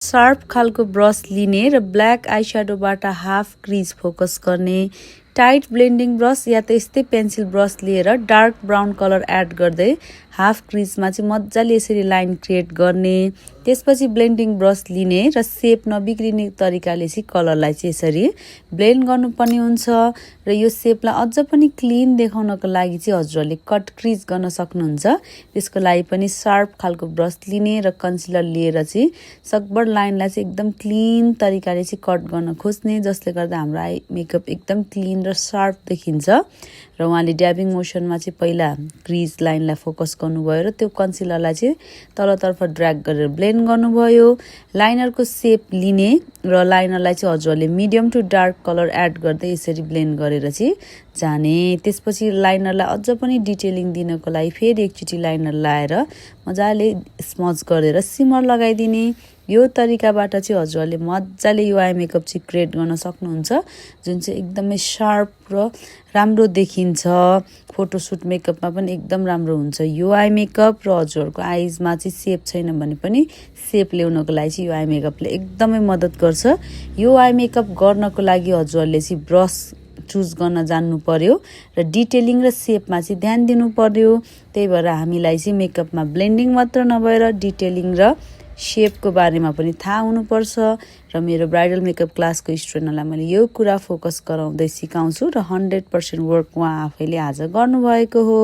Sharp खालको brush लिने र ब्ल्याक आईस्याडोबाट हाफ क्रिज फोकस गर्ने, टाइट ब्लेन्डिङ ब्रस या त यस्तै पेन्सिल ब्रस लिएर डार्क ब्राउन कलर एड गर्दै हाफ क्रिजमा चाहिँ मजाले यसरी लाइन क्रिएट गर्ने। त्यसपछि ब्लेन्डिङ ब्रस लिने र सेप नबिग्रिने तरिकाले चाहिँ कलरलाई चाहिँ यसरी ब्लेन्ड गर्नुपर्ने हुन्छ र यो सेपलाई अझ पनि क्लिन देखाउनको लागि चाहिँ हजुरहरूले कट क्रिज गर्न सक्नुहुन्छ। त्यसको लागि पनि शार्प खालको ब्रस लिने र कन्सिलर लिएर चाहिँ सकभर लाइनलाई चाहिँ एकदम क्लिन तरिकाले चाहिँ कट गर्न खोज्ने, जसले गर्दा हाम्रो आई मेकअप एकदम क्लिन र शार्प देखिन्छ। र उहाँले ड्याबिङ मोसनमा चाहिँ पहिला क्रिज लाइनलाई फोकस गर्नुभयो र त्यो कन्सिलरलाई चाहिँ तलतर्फ ड्र्याग गरेर ब्लेन्ड गर्नुभयो। लाइनरको सेप लिने र लाइनरलाई चाहिँ हजुरहरूले medium to dark colour add गर्दै यसरी ब्लेन्ड गरेर चाहिँ जाने। त्यसपछि लाइनरलाई अझ पनि डिटेलिङ दिनको लागि फेरि एकचोटि लाइनर लाएर मजाले स्मज गरेर सिमर लगाइदिने। यो तरिकाबाट चाहिँ हजुरहरूले मजाले यो आई मेकअप चाहिँ क्रिएट गर्न सक्नुहुन्छ, जुन चाहिँ एकदमै शार्प र राम्रो देखिन्छ। फोटोसुट मेकअपमा पनि एकदम राम्रो हुन्छ यो आई मेकअप। र हजुरहरूको आइजमा चाहिँ सेप छैन भने पनि सेप ल्याउनको लागि चाहिँ यो आई मेकअपले एकदमै मद्दत गर्छ। यो आई मेकअप गर्नको लागि हजुरहरूले चाहिँ ब्रस चुज गर्न जान्नु पर्यो र डिटेलिङ र सेपमा चाहिँ ध्यान दिनु पर्यो। त्यही भएर हामीलाई चाहिँ मेकअपमा ब्लेन्डिङ मात्र नभएर डिटेलिङ र सेपको बारेमा पनि थाहा हुनुपर्छ। र मेरो ब्राइडल मेकअप क्लासको स्टुडेन्टहरूलाई मैले यो कुरा फोकस गराउँदै सिकाउँछु र 100% वर्क उहाँ आफैले आज गर्नुभएको हो।